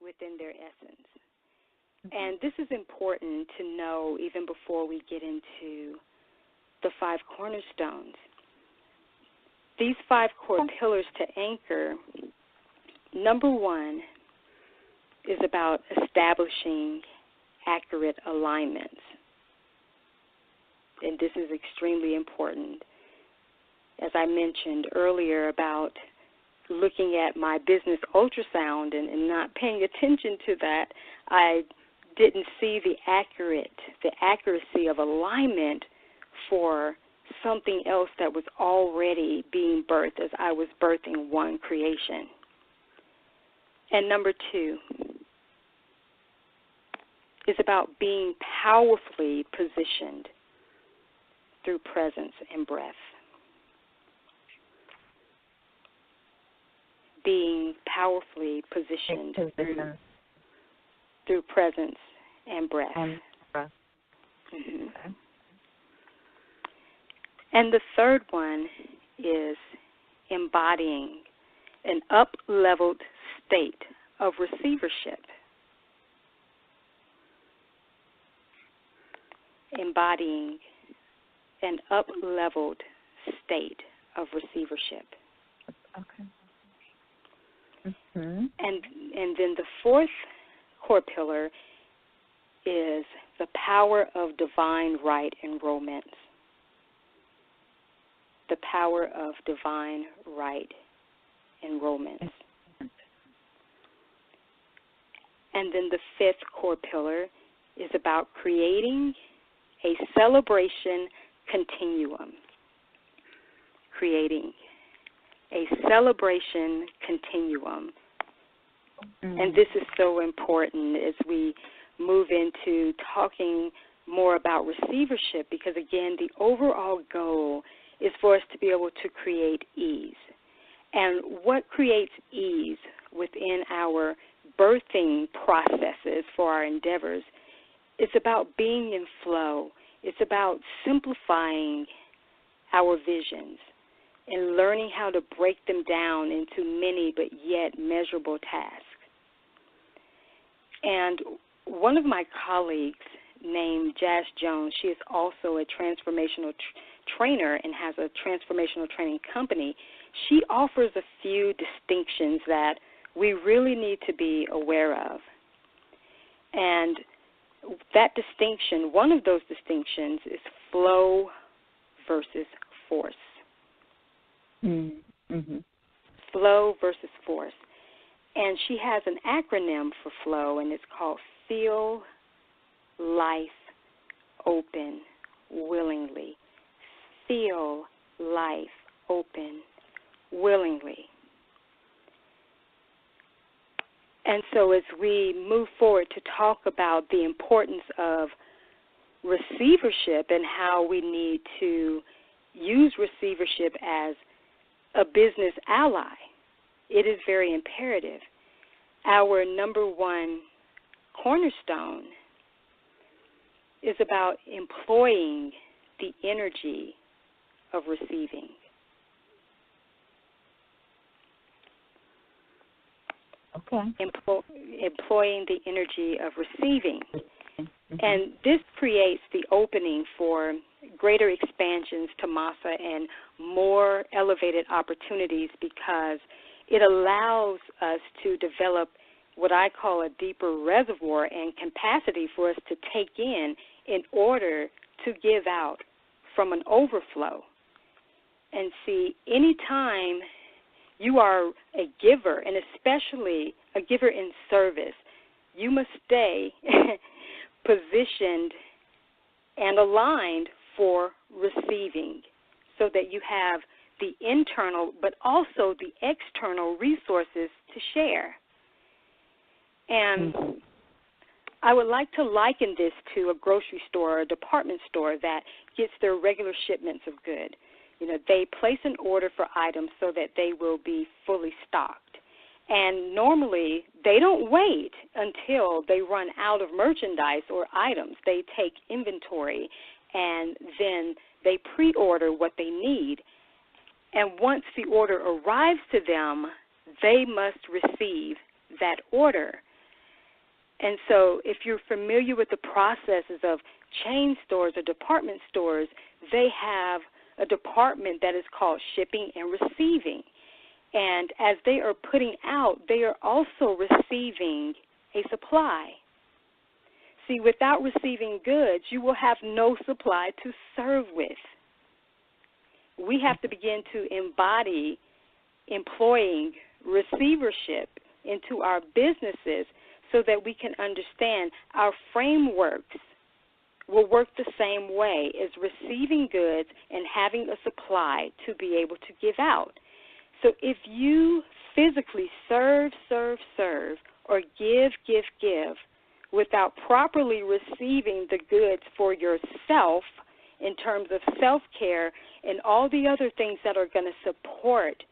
within their essence. And this is important to know even before we get into the 5 cornerstones. These 5 core pillars to anchor, number 1 is about establishing accurate alignments. And this is extremely important. As I mentioned earlier about looking at my business ultrasound and not paying attention to that, I didn't see the accuracy of alignment for something else that was already being birthed as I was birthing one creation. And number 2 is about being powerfully positioned through presence and breath. Being powerfully positioned through presence and breath. Okay. And the third one is embodying an up-leveled state of receivership. Embodying an up-leveled state of receivership. Okay. And then the fourth core pillar is the power of divine right and romance. The power of divine right and romance. And then the fifth core pillar is about creating a celebration continuum. Creating a celebration continuum. And this is so important as we move into talking more about receivership, because, again, the overall goal is for us to be able to create ease. And what creates ease within our birthing processes for our endeavors, it's about being in flow. It's about simplifying our visions and learning how to break them down into many but yet measurable tasks. And one of my colleagues named Jazz Jones, she is also a transformational trainer and has a transformational training company. She offers a few distinctions that we really need to be aware of. And that distinction, one of those distinctions is flow versus force. Flow versus force. And she has an acronym for flow, and it's called Feel Life Open Willingly. Feel life open willingly. And so as we move forward to talk about the importance of receivership and how we need to use receivership as a business ally, it is very imperative. Our number one cornerstone is about employing the energy of receiving. Okay. Employing the energy of receiving. And this creates the opening for greater expansions, Tomasa, and more elevated opportunities, because it allows us to develop what I call a deeper reservoir and capacity for us to take in order to give out from an overflow. And see, anytime you are a giver, and especially a giver in service, you must stay positioned and aligned for receiving, so that you have the internal but also the external resources to share. And I would like to liken this to a grocery store or a department store that gets their regular shipments of goods. You know, they place an order for items so that they will be fully stocked. And normally they don't wait until they run out of merchandise or items. They take inventory and then they pre-order what they need. And once the order arrives to them, they must receive that order. And so if you're familiar with the processes of chain stores or department stores, they have a department that is called shipping and receiving. And as they are putting out, they are also receiving a supply. See, without receiving goods, you will have no supply to serve with. We have to begin to embody employing receivership into our businesses so that we can understand our frameworks will work the same way as receiving goods and having a supply to be able to give out. So if you physically serve, or give without properly receiving the goods for yourself in terms of self-care and all the other things that are going to support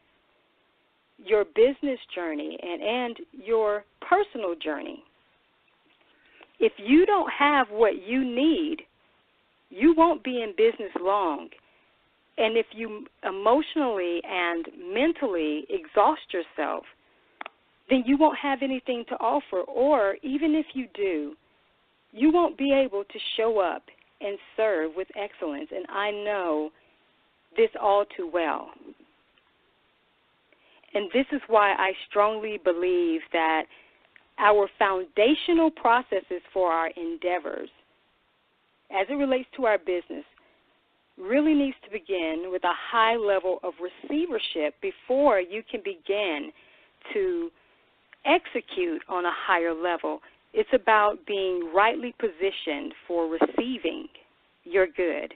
your business journey and your personal journey, if you don't have what you need, you won't be in business long. And if you emotionally and mentally exhaust yourself, then you won't have anything to offer. Or even if you do, you won't be able to show up and serve with excellence. And I know this all too well. And this is why I strongly believe that our foundational processes for our endeavors, as it relates to our business, really needs to begin with a high level of receivership before you can begin to execute on a higher level. It's about being rightly positioned for receiving your good.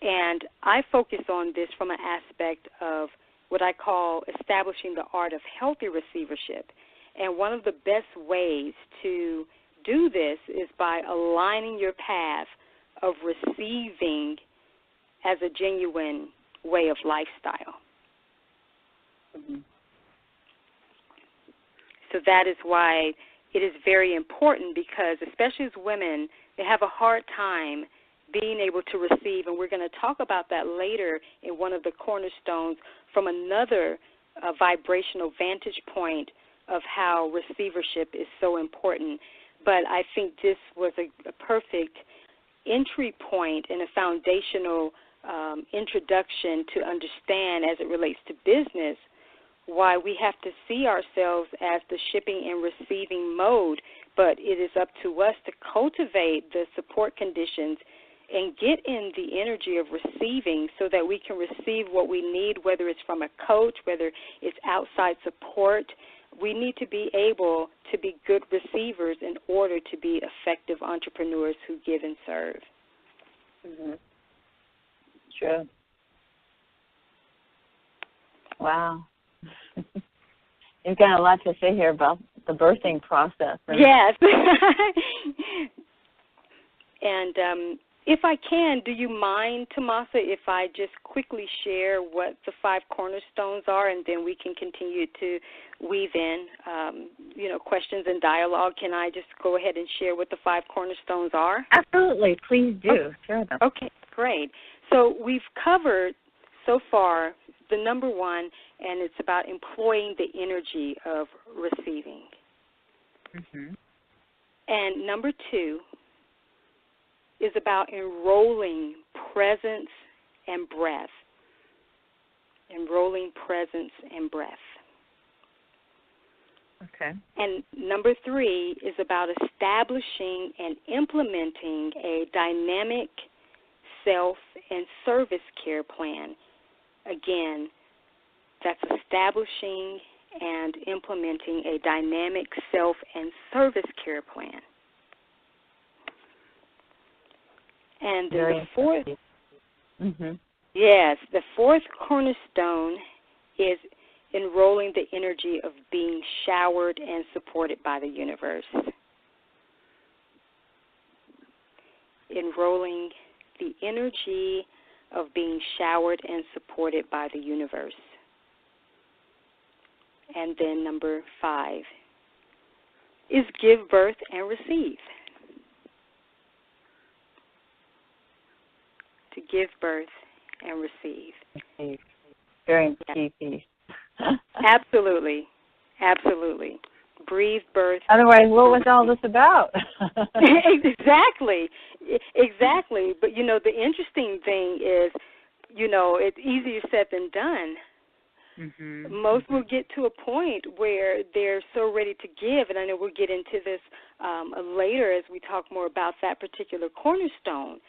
And I focus on this from an aspect of what I call establishing the art of healthy receivership. And one of the best ways to do this is by aligning your path of receiving as a genuine way of lifestyle. Mm-hmm. So that is why it is very important, because especially as women, they have a hard time being able to receive, and we're going to talk about that later in one of the cornerstones from another vibrational vantage point of how receivership is so important. But I think this was a perfect entry point and a foundational introduction to understand, as it relates to business, why we have to see ourselves as the shipping and receiving mode, but it is up to us to cultivate the support conditions and get in the energy of receiving so that we can receive what we need, whether it's from a coach, whether it's outside support. We need to be able to be good receivers in order to be effective entrepreneurs who give and serve. Mm-hmm. True. Wow. You've got a lot to say here about the birthing process. Yes. And if I can, do you mind, Tomasa, if I just quickly share what the 5 cornerstones are, and then we can continue to weave in, questions and dialogue? Can I just go ahead and share what the 5 cornerstones are? Absolutely. Please do. Okay. Share them. Okay, great. So we've covered so far the number 1, and it's about employing the energy of receiving. Mm-hmm. And number 2 is about enrolling presence and breath. Enrolling presence and breath. Okay. And number 3 is about establishing and implementing a dynamic self and service care plan. Again, that's establishing and implementing a dynamic self and service care plan. And then the 4th, mm-hmm. Yes, the 4th cornerstone is enrolling the energy of being showered and supported by the universe. Enrolling the energy of being showered and supported by the universe. And then number 5 is give birth and receive. To give birth and receive. Very key piece. Absolutely. Absolutely. breathe, birth. Otherwise, what was all this about? Exactly. But, you know, the interesting thing is, you know, it's easier said than done. Mm-hmm. Most will get to a point where they're so ready to give, and I know we'll get into this later as we talk more about that particular cornerstone.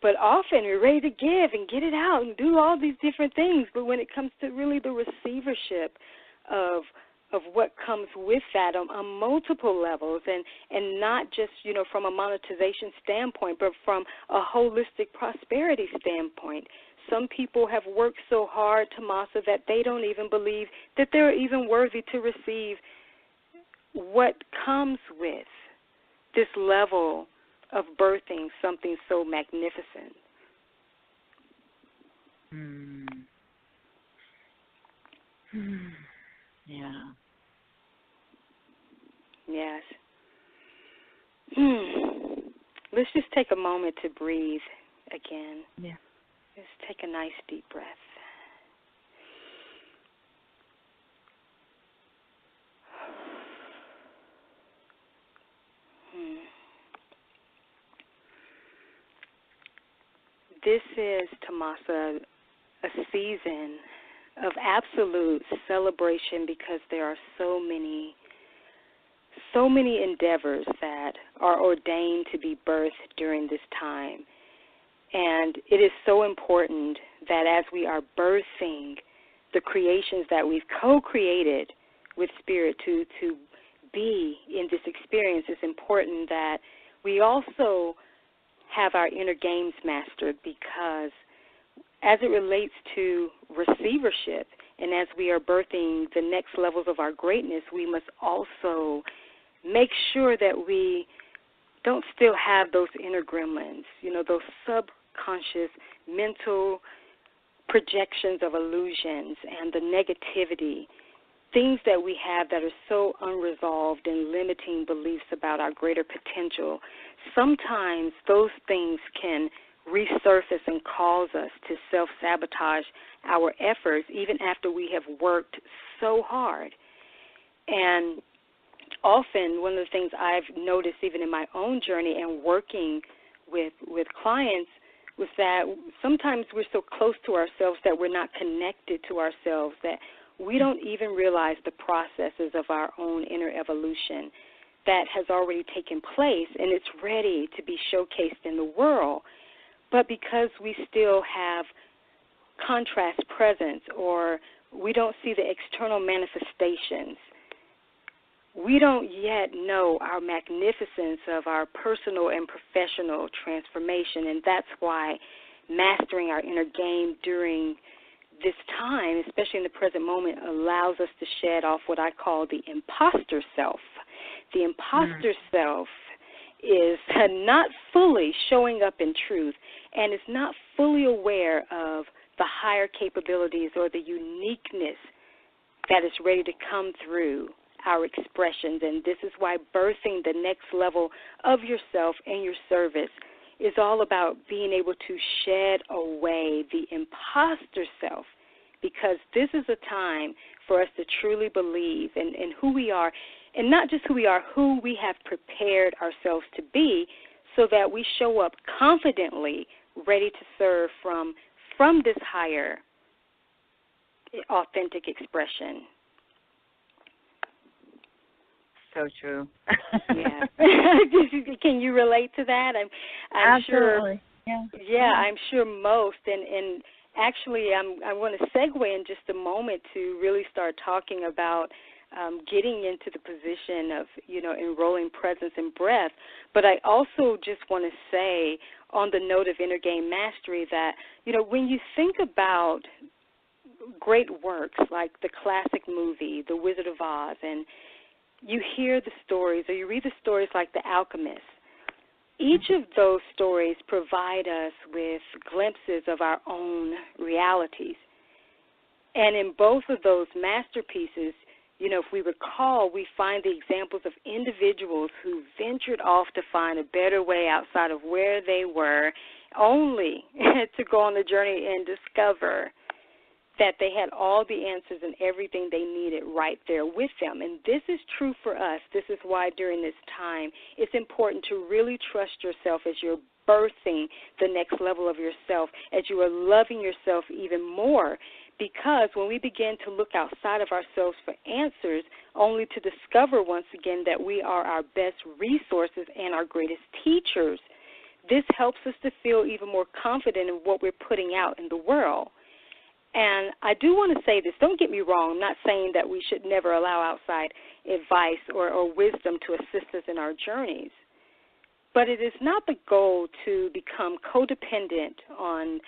But often we're ready to give and get it out and do all these different things, but when it comes to really the receivership of what comes with that on multiple levels, and not just, you know, from a monetization standpoint, but from a holistic prosperity standpoint. Some people have worked so hard, Tomasa, that they don't even believe that they're even worthy to receive what comes with this level of birthing something so magnificent. Yeah. Yes. Let's just take a moment to breathe again. Yeah. Just take a nice deep breath. This is, Tomasa, a season of absolute celebration because there are so many endeavors that are ordained to be birthed during this time. And it is so important that as we are birthing the creations that we've co-created with Spirit to be in this experience, it's important that we also have our inner games mastered, because as it relates to receivership and as we are birthing the next levels of our greatness, we must also make sure that we don't still have those inner gremlins, you know, those subconscious mental projections of illusions and the negativity, things that we have that are so unresolved and limiting beliefs about our greater potential. Sometimes those things can resurface and cause us to self-sabotage our efforts even after we have worked so hard. And often one of the things I've noticed even in my own journey and working with clients was that sometimes we're so close to ourselves that we're not connected to ourselves, that we don't even realize the processes of our own inner evolution that has already taken place, and it's ready to be showcased in the world. But because we still have contrast presence, or we don't see the external manifestations, we don't yet know our magnificence of our personal and professional transformation, and that's why mastering our inner game during this time, especially in the present moment, allows us to shed off what I call the imposter self. The imposter self is not fully showing up in truth and is not fully aware of the higher capabilities or the uniqueness that is ready to come through our expressions. And this is why birthing the next level of yourself and your service is all about being able to shed away the imposter self, because this is a time for us to truly believe in who we are, and not just who we are, who we have prepared ourselves to be, so that we show up confidently, ready to serve from this higher, authentic expression. So true. Yeah. Can you relate to that? I'm Absolutely. Sure. Yeah, I'm sure most. And actually, I want to segue in just a moment to really start talking about getting into the position of, enrolling presence and breath. But I also just want to say, on the note of inner game mastery, that, when you think about great works like the classic movie, The Wizard of Oz, and you hear the stories or you read the stories like The Alchemist, each of those stories provide us with glimpses of our own realities. And in both of those masterpieces, if we recall, we find the examples of individuals who ventured off to find a better way outside of where they were, only to go on the journey and discover that they had all the answers and everything they needed right there with them. And this is true for us. This is why during this time it's important to really trust yourself as you're birthing the next level of yourself, as you are loving yourself even more. Because when we begin to look outside of ourselves for answers, only to discover once again that we are our best resources and our greatest teachers, this helps us to feel even more confident in what we're putting out in the world. And I do want to say this, don't get me wrong, I'm not saying that we should never allow outside advice or wisdom to assist us in our journeys. But it is not the goal to become codependent on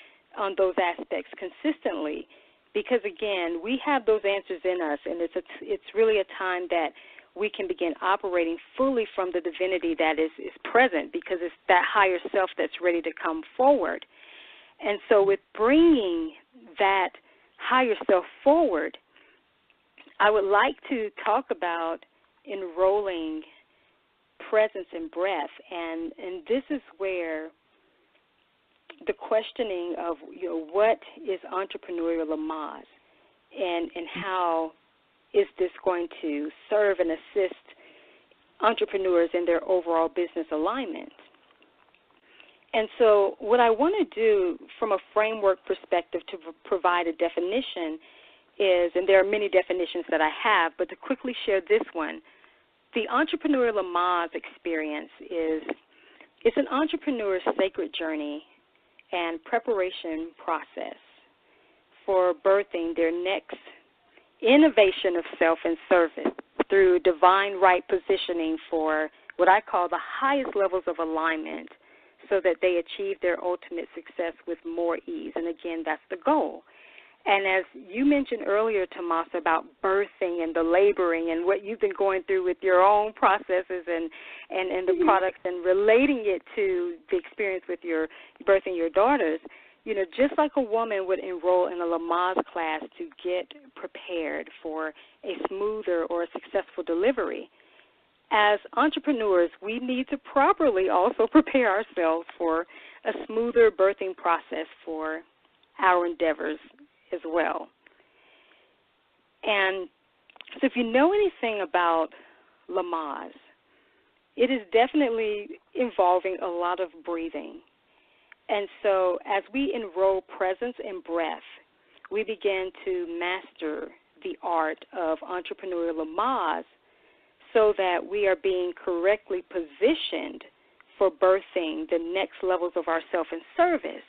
those aspects consistently, because, again, we have those answers in us, and it's really a time that we can begin operating fully from the divinity that is present, because it's that higher self that's ready to come forward. And so with bringing that higher self forward, I would like to talk about enrolling presence and breath, and this is where the questioning of, what is Entrepreneurial Lamaze, and how is this going to serve and assist entrepreneurs in their overall business alignment. And so what I want to do from a framework perspective to provide a definition is, and there are many definitions that I have, but to quickly share this one, the Entrepreneurial Lamaze experience it's an entrepreneur's sacred journey and preparation process for birthing their next innovation of self and service through divine right positioning for what I call the highest levels of alignment, so that they achieve their ultimate success with more ease. And again, that's the goal. And as you mentioned earlier, Tomasa, about birthing and the laboring and what you've been going through with your own processes and the products, and relating it to the experience with your birthing your daughters, just like a woman would enroll in a Lamaze class to get prepared for a smoother or a successful delivery, as entrepreneurs, we need to properly also prepare ourselves for a smoother birthing process for our endeavors as well. And so if you know anything about Lamaze, it is definitely involving a lot of breathing. And so as we enroll presence and breath, we begin to master the art of Entrepreneurial Lamaze, so that we are being correctly positioned for birthing the next levels of our self and service.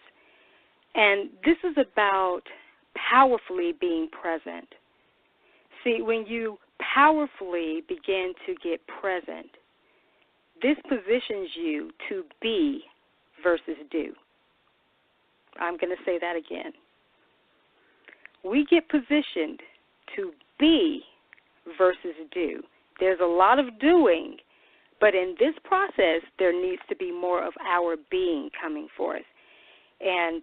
And this is about powerfully being present. See, when you powerfully begin to get present, this positions you to be versus do. I'm going to say that again. We get positioned to be versus do. There's a lot of doing, but in this process, there needs to be more of our being coming forth. And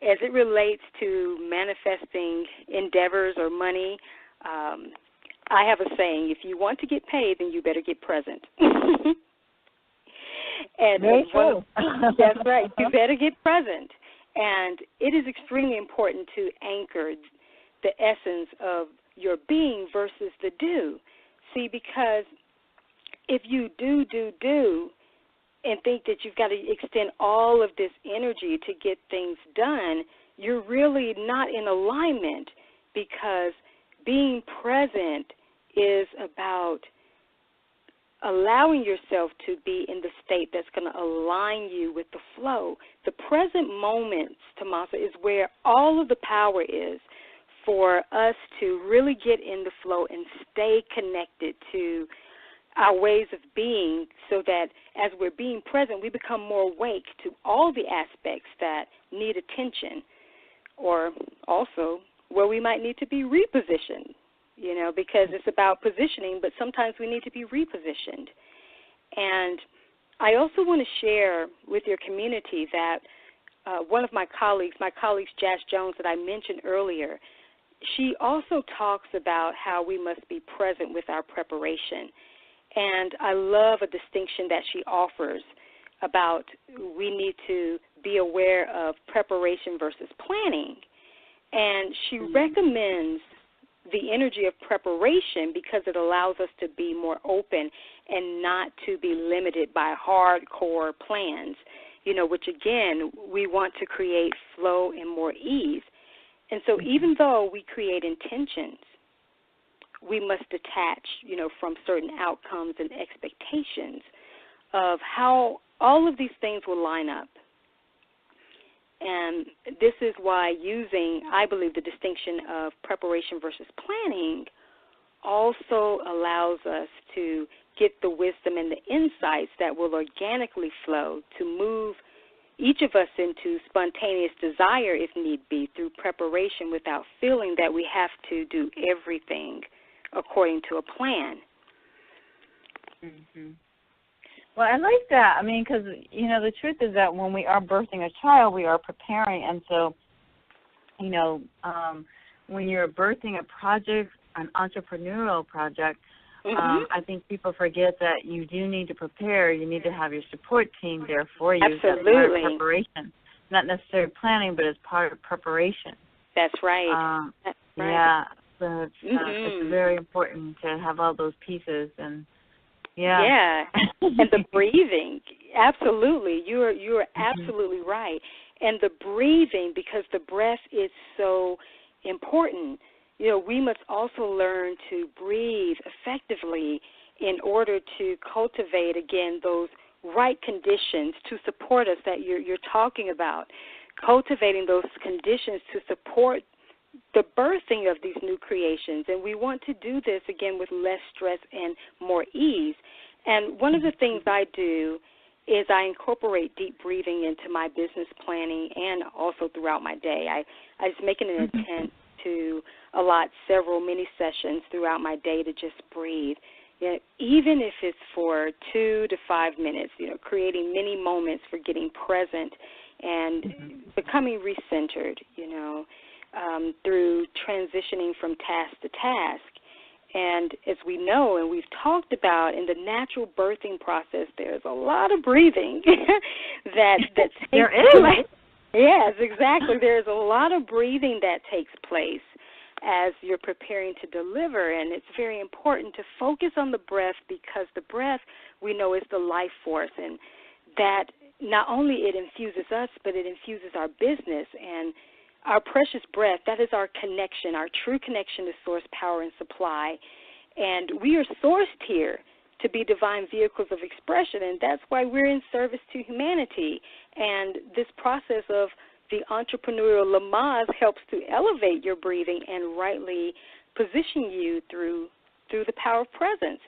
as it relates to manifesting endeavors or money, I have a saying, if you want to get paid, then you better get present. And very true. That's right. You better get present. And it is extremely important to anchor the essence of your being versus the do. See, because if you do, and think that you've got to extend all of this energy to get things done, you're really not in alignment, because being present is about allowing yourself to be in the state that's going to align you with the flow. The present moments, Tomasa, is where all of the power is for us to really get in the flow and stay connected to our ways of being, so that as we're being present, we become more awake to all the aspects that need attention, or also where we might need to be repositioned, because it's about positioning, but sometimes we need to be repositioned. And I also want to share with your community that one of my colleagues, Jazz Jones, that I mentioned earlier, she also talks about how we must be present with our preparation. And I love a distinction that she offers about we need to be aware of preparation versus planning. And she recommends the energy of preparation because it allows us to be more open and not to be limited by hardcore plans, which, again, we want to create flow and more ease. And so even though we create intentions, we must detach, from certain outcomes and expectations of how all of these things will line up. And this is why using, I believe, the distinction of preparation versus planning also allows us to get the wisdom and the insights that will organically flow to move each of us into spontaneous desire, if need be, through preparation without feeling that we have to do everything according to a plan. Mm-hmm. Well, I like that. I mean, because, the truth is that when we are birthing a child, we are preparing. And so, when you're birthing a project, an entrepreneurial project, I think people forget that you do need to prepare. You need to have your support team there for you. Absolutely. That's part of preparation. Not necessarily planning, but it's part of preparation. That's right. That's right. Yeah. So it's very important to have all those pieces. And yeah, and the breathing, absolutely. You are absolutely right. And the breathing, because the breath is so important. We must also learn to breathe effectively in order to cultivate, again, those right conditions to support us that you're talking about. Cultivating those conditions to support the birthing of these new creations, and we want to do this, again, with less stress and more ease. And one of the things I do is I incorporate deep breathing into my business planning and also throughout my day. I just make an intent to allot several mini sessions throughout my day to just breathe, even if it's for 2 to 5 minutes, creating many moments for getting present and becoming recentered, through transitioning from task to task. And as we know and we've talked about, in the natural birthing process, there's a lot of breathing that takes place. Yes, exactly. There's a lot of breathing that takes place as you're preparing to deliver, and it's very important to focus on the breath because the breath, we know, is the life force, and that not only it infuses us, but it infuses our business. And our precious breath, that is our connection, our true connection to source, power, and supply. And we are sourced here to be divine vehicles of expression, and that's why we're in service to humanity. And this process of the Entrepreneurial Lamaze helps to elevate your breathing and rightly position you through the power of presence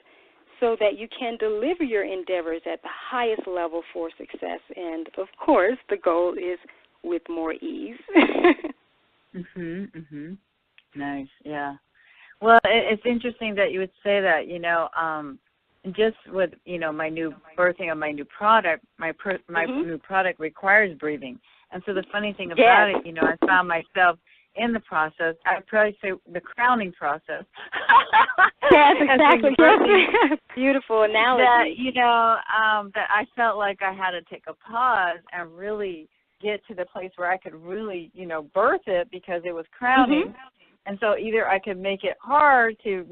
so that you can deliver your endeavors at the highest level for success. And, of course, the goal is with more ease. Nice, yeah. Well, it's interesting that you would say that, just with, my new birthing of my new product, my new product requires breathing. And so the funny thing about it, I found myself in the process, I'd probably say the crowning process. Yes, exactly. Beautiful analogy. That I felt like I had to take a pause and really get to the place where I could really, birth it because it was crowning. And so either I could make it hard to,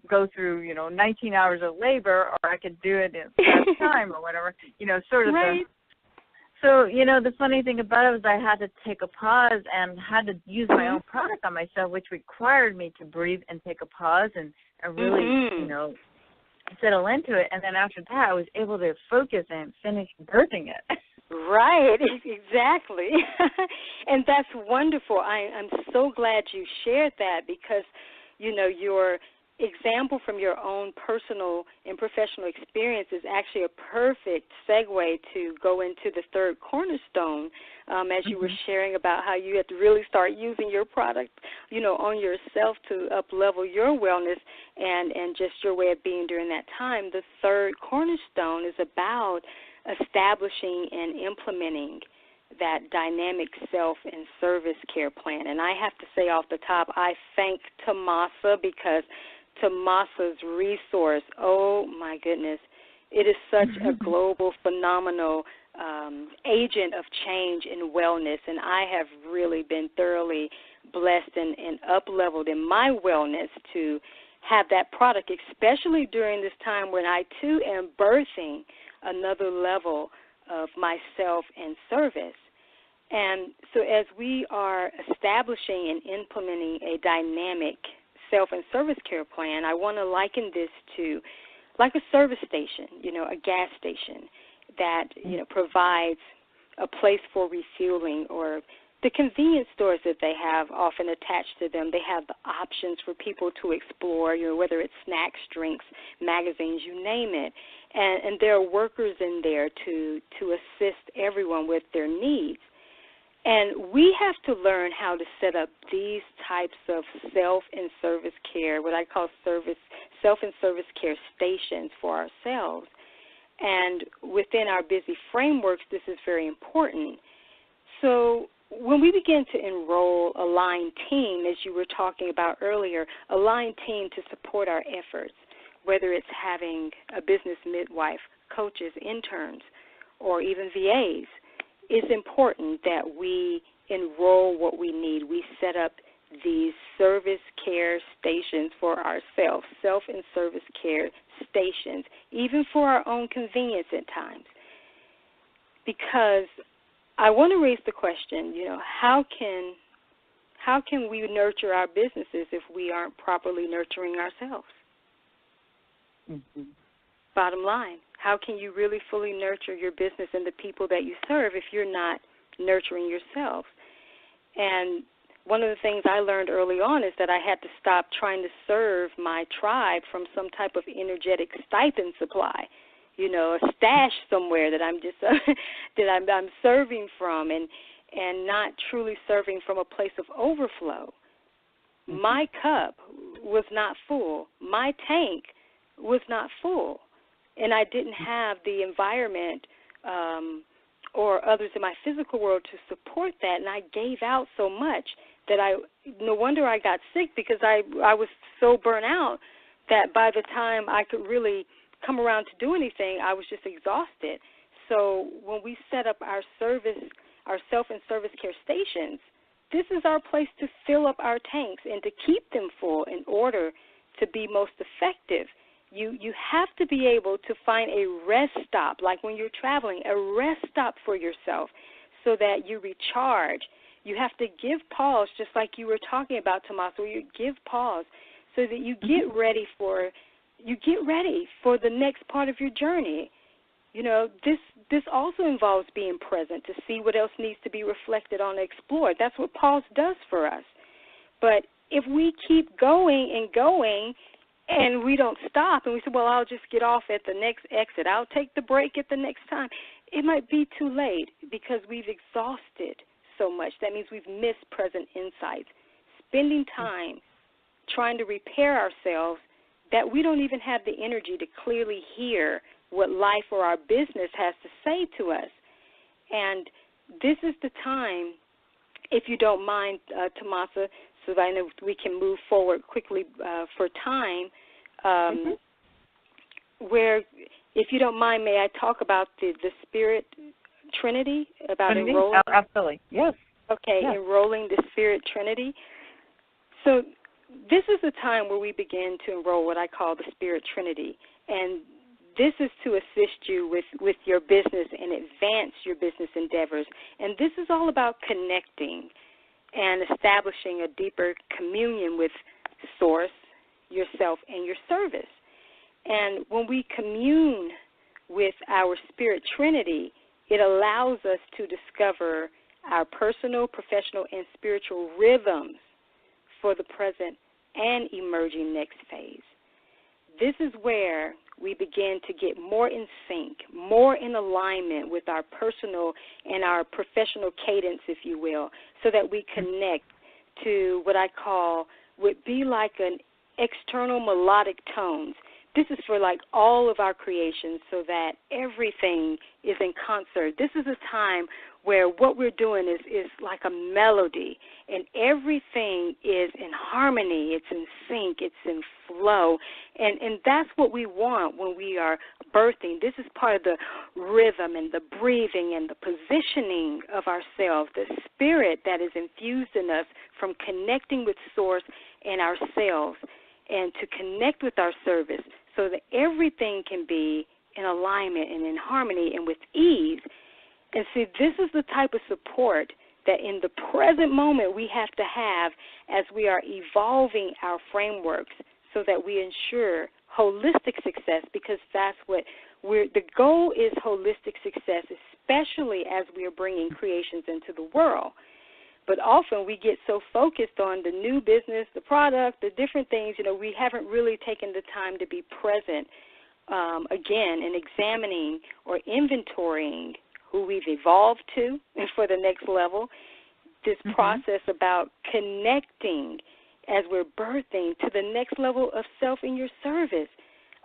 go through, 19 hours of labor, or I could do it in less time or whatever, sort of. Right. So, the funny thing about it was I had to take a pause and had to use my own product on myself, which required me to breathe and take a pause and really, settle into it. And then after that, I was able to focus and finish birthing it. Right, exactly. And that's wonderful. I'm so glad you shared that because, your example from your own personal and professional experience is actually a perfect segue to go into the third cornerstone as you were sharing about how you had to really start using your product, on yourself to up-level your wellness and just your way of being during that time. The third cornerstone is about establishing and implementing that dynamic self and service care plan. And I have to say off the top, I thank Tomasa because Tomasa's resource, oh my goodness, it is such a global, phenomenal agent of change in wellness, and I have really been thoroughly blessed and up-leveled in my wellness to have that product, especially during this time when I, too, am birthing another level of myself and service. And so as we are establishing and implementing a dynamic self and service care plan, I want to liken this to like a service station, a gas station that, provides a place for refueling, or the convenience stores that they have often attached to them. They have the options for people to explore, whether it's snacks, drinks, magazines, you name it. And there are workers in there to assist everyone with their needs. And we have to learn how to set up these types of self and service care, what I call self and service care stations for ourselves. And within our busy frameworks, this is very important. So when we begin to enroll a line team, as you were talking about earlier, a line team to support our efforts, whether it's having a business midwife, coaches, interns, or even VAs, it's important that we enroll what we need. We set up these service care stations for ourselves, self and service care stations, even for our own convenience at times. Because I want to raise the question, how can we nurture our businesses if we aren't properly nurturing ourselves? Mm-hmm. Bottom line, how can you really fully nurture your business and the people that you serve if you're not nurturing yourself? And one of the things I learned early on is that I had to stop trying to serve my tribe from some type of energetic stipend supply, a stash somewhere that I'm just I'm serving from, and not truly serving from a place of overflow. Mm-hmm. My cup was not full. My tank was not full. And I didn't have the environment or others in my physical world to support that, and I gave out so much that no wonder I got sick, because I was so burnt out that by the time I could really come around to do anything, I was just exhausted. So when we set up our self and service care stations, this is our place to fill up our tanks and to keep them full in order to be most effective. You have to be able to find a rest stop, like when you're traveling, a rest stop for yourself so that you recharge. You have to give pause, just like you were talking about, Tomasa, where you give pause so that you get ready for the next part of your journey. This also involves being present to see what else needs to be reflected on and explored. That's what pause does for us. But if we keep going and going, and we don't stop, and we say, well, I'll just get off at the next exit, I'll take the break at the next time, it might be too late because we've exhausted so much. That means we've missed present insights. Spending time trying to repair ourselves that we don't even have the energy to clearly hear what life or our business has to say to us. And this is the time, if you don't mind, Tomasa, so that I know we can move forward quickly for time, where, if you don't mind, may I talk about the Spirit Trinity, about enrolling? Oh, absolutely, yes. Okay, yes. Enrolling the Spirit Trinity. So this is the time where we begin to enroll what I call the Spirit Trinity, and this is to assist you with your business and advance your business endeavors. And this is all about connecting and establishing a deeper communion with Source, yourself, and your service. And when we commune with our Spirit Trinity, it allows us to discover our personal, professional, and spiritual rhythms for the present and emerging next phase. This is where we begin to get more in sync, more in alignment with our personal and our professional cadence, if you will, so that we connect to what I call would be like an external melodic tones. This is for like all of our creations so that everything is in concert. This is a time where what we're doing is like a melody, and everything is in harmony, it's in sync, it's in flow, and that's what we want when we are birthing. This is part of the rhythm and the breathing and the positioning of ourselves, the spirit that is infused in us from connecting with Source and ourselves, and to connect with our service so that everything can be in alignment and in harmony and with ease. And see, this is the type of support that in the present moment we have to have as we are evolving our frameworks so that we ensure holistic success, because that's what the goal is, holistic success, especially as we are bringing creations into the world. But often we get so focused on the new business, the product, the different things, we haven't really taken the time to be present, again, in examining or inventorying who we've evolved to and for the next level, this process about connecting as we're birthing to the next level of self in your service.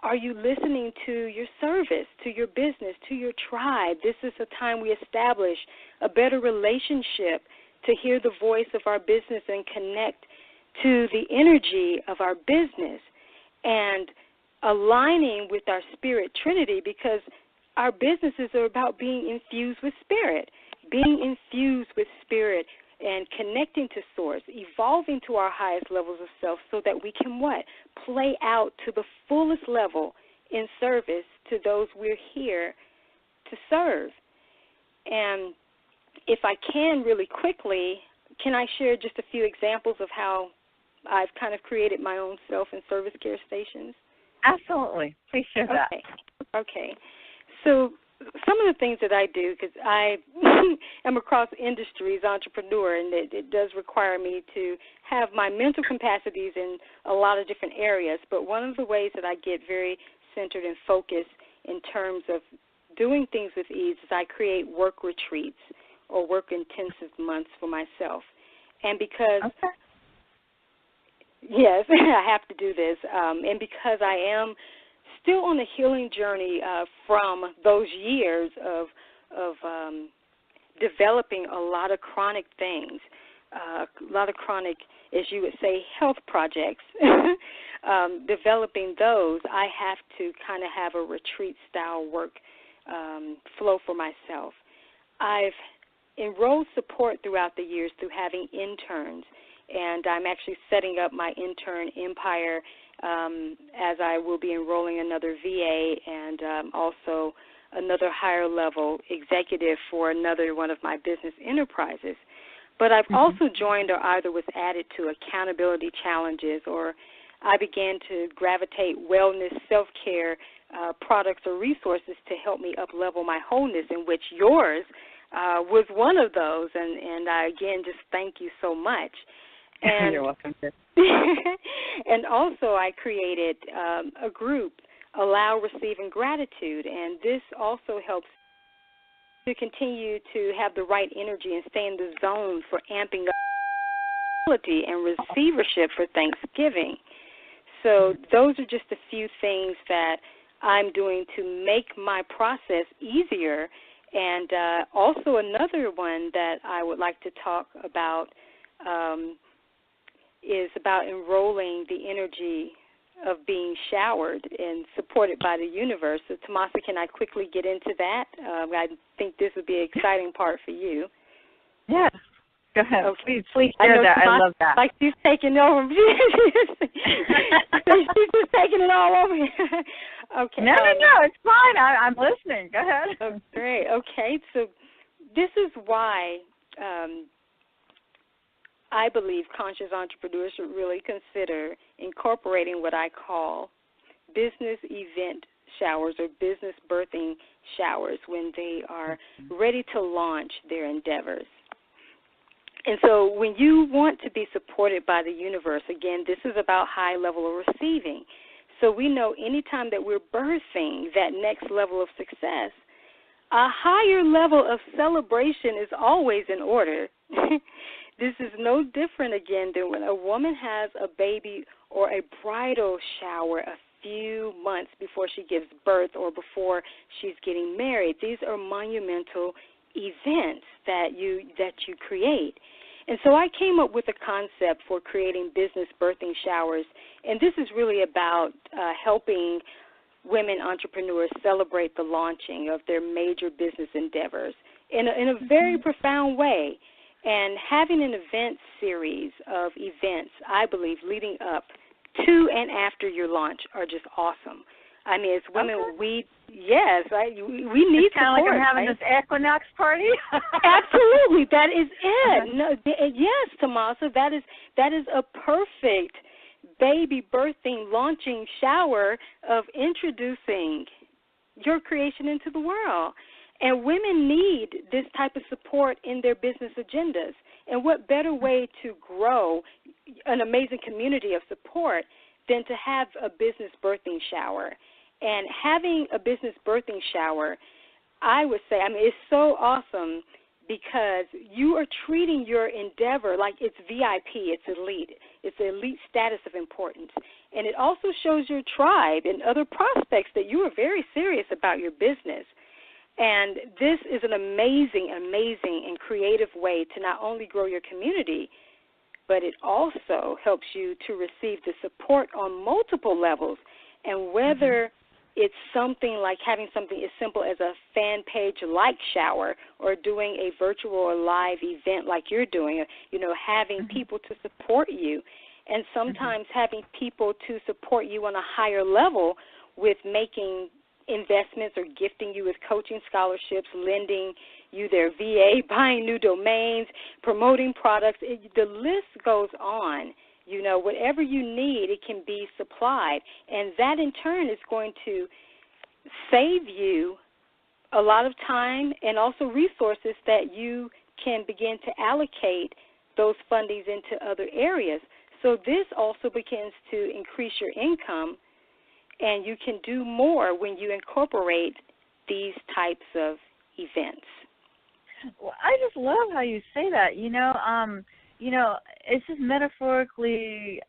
Are you listening to your service, to your business, to your tribe? This is a time we establish a better relationship to hear the voice of our business and connect to the energy of our business and aligning with our spirit trinity, because our businesses are about being infused with spirit and connecting to Source, evolving to our highest levels of self so that we can play out to the fullest level in service to those we're here to serve. And if I can really quickly, can I share just a few examples of how I've kind of created my own self and service care stations? Absolutely. Please share that. Okay. So some of the things that I do, because I am a cross-industries entrepreneur, and it does require me to have my mental capacities in a lot of different areas, but one of the ways that I get very centered and focused in terms of doing things with ease is I create work retreats or work intensive months for myself. And because, yes, I have to do this, and because I am still on a healing journey from those years of developing a lot of chronic things, a lot of chronic, as you would say, health projects. Developing those, I have to kind of have a retreat-style work flow for myself. I've enrolled support throughout the years through having interns, and I'm actually setting up my intern empire as I will be enrolling another VA and also another higher level executive for another one of my business enterprises. But I've also joined or either was added to accountability challenges, or I began to gravitate wellness, self-care products or resources to help me up-level my wholeness, in which yours was one of those. And I, again, just thank you so much. And you're welcome. And also I created a group, Allow, Receive, and Gratitude, and this also helps to continue to have the right energy and stay in the zone for amping up and receivership for Thanksgiving. So those are just a few things that I'm doing to make my process easier. And also another one that I would like to talk about is about enrolling the energy of being showered and supported by the universe. So, Tomasa, can I quickly get into that? I think this would be an exciting part for you. Yes. Go ahead. Okay. Please share that. Tomasa, I love that. Like she's taking over. She's just taking it all over. Okay. No, it's fine. I'm listening. Go ahead. Oh, great. Okay. So this is why I believe conscious entrepreneurs should really consider incorporating what I call business event showers or business birthing showers when they are ready to launch their endeavors. And so when you want to be supported by the universe, again, this is about high level of receiving. So we know anytime that we're birthing that next level of success, a higher level of celebration is always in order. This is no different, again, than when a woman has a baby or a bridal shower a few months before she gives birth or before she's getting married. These are monumental events that you create. And so I came up with a concept for creating business birthing showers, and this is really about helping women entrepreneurs celebrate the launching of their major business endeavors in a very profound way. And having an event series of events, I believe, leading up to and after your launch are just awesome. I mean, as women, we need it's kind support. Like I'm having this equinox party. Absolutely, that is it. No, yes, Tomasa, that is a perfect baby birthing launching shower of introducing your creation into the world. And women need this type of support in their business agendas. And what better way to grow an amazing community of support than to have a business birthing shower? And having a business birthing shower, I would say, I mean, it's so awesome because you are treating your endeavor like it's VIP, it's elite. It's the elite status of importance. And it also shows your tribe and other prospects that you are very serious about your business. And this is an amazing, amazing and creative way to not only grow your community, but it also helps you to receive the support on multiple levels. And whether it's something like having something as simple as a fan page like shower or doing a virtual or live event like you're doing, having people to support you, and sometimes having people to support you on a higher level with making investments or gifting you with coaching scholarships, lending you their VA, buying new domains, promoting products. The list goes on. Whatever you need, it can be supplied. And that, in turn, is going to save you a lot of time and also resources that you can begin to allocate those fundings into other areas. So this also begins to increase your income, and you can do more when you incorporate these types of events. Well, I just love how you say that. It's just metaphorically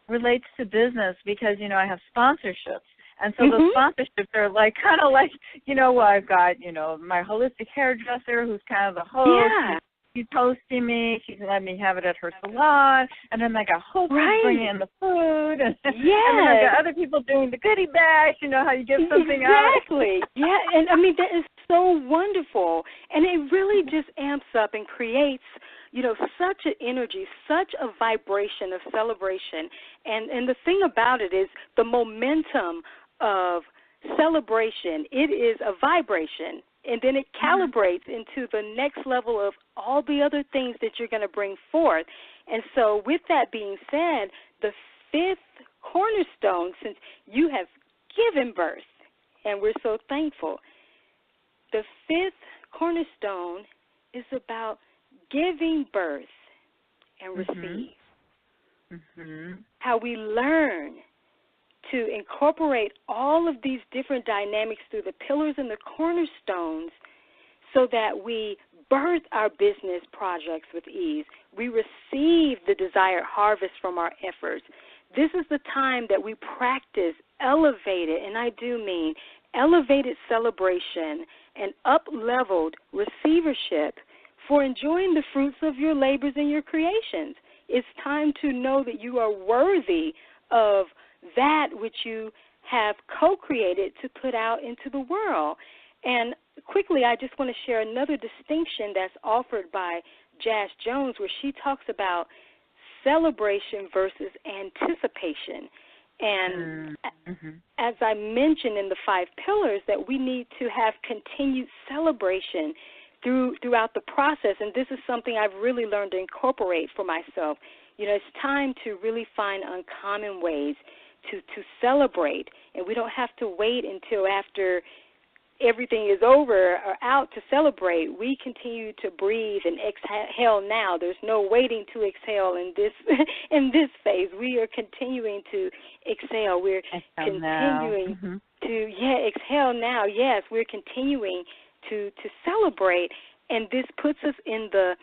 relates to business because, I have sponsorships. And so those sponsorships are kind of like, I've got, my holistic hairdresser who's kind of the host. Yeah. She's hosting me. She's letting me have it at her salon. And then I got hosts bringing in the food. And then I've got other people doing the goodie bags, how you give something out. Exactly. Yeah, and I mean, that is so wonderful. And it really just amps up and creates, such an energy, such a vibration of celebration. And the thing about it is the momentum of celebration, it is a vibration. And then it calibrates into the next level of all the other things that you're going to bring forth. And so with that being said, the fifth cornerstone, since you have given birth, and we're so thankful, the fifth cornerstone is about giving birth and receive. How we learn to incorporate all of these different dynamics through the pillars and the cornerstones so that we birth our business projects with ease. We receive the desired harvest from our efforts. This is the time that we practice elevated, and I do mean elevated celebration and up-leveled receivership for enjoying the fruits of your labors and your creations. It's time to know that you are worthy of that which you have co-created to put out into the world. And quickly, I just want to share another distinction that's offered by Jazz Jones, where she talks about celebration versus anticipation. And as I mentioned in the 5 pillars, that we need to have continued celebration throughout the process. And this is something I've really learned to incorporate for myself. It's time to really find uncommon ways to celebrate, and we don't have to wait until after everything is over or out to celebrate. We continue to breathe and exhale now. There's no waiting to exhale in this phase. We are continuing to exhale. We're continuing to exhale now. Yes, we're continuing to celebrate, and this puts us in the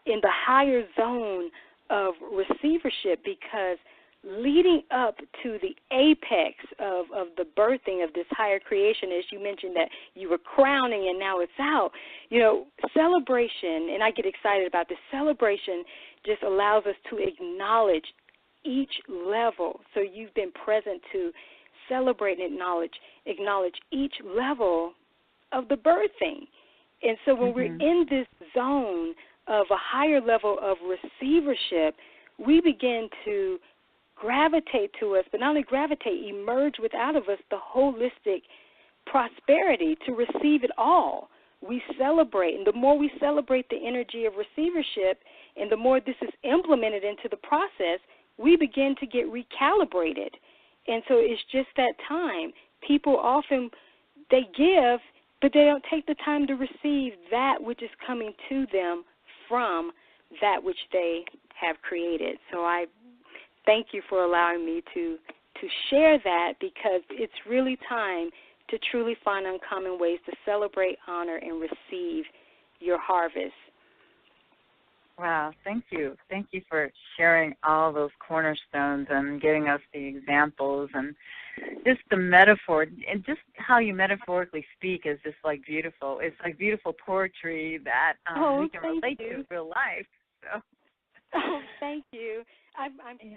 higher zone of receivership because leading up to the apex of the birthing of this higher creation, as you mentioned that you were crowning and now it's out, celebration, and I get excited about this, celebration just allows us to acknowledge each level. So you've been present to celebrate and acknowledge each level of the birthing. And so when we're in this zone of a higher level of receivership, we begin to gravitate to us, but not only gravitate, emerge without of us the holistic prosperity to receive it all. We celebrate, and the more we celebrate the energy of receivership and the more this is implemented into the process, we begin to get recalibrated. And so it's just that time. People often, they give, but they don't take the time to receive that which is coming to them from that which they have created. So I thank you for allowing me to share that, because it's really time to truly find uncommon ways to celebrate, honor, and receive your harvest. Wow, thank you. Thank you for sharing all those cornerstones and giving us the examples and just the metaphor, and just how you metaphorically speak is just like beautiful. It's like beautiful poetry that we can relate to in real life. So. Oh, thank you. I've been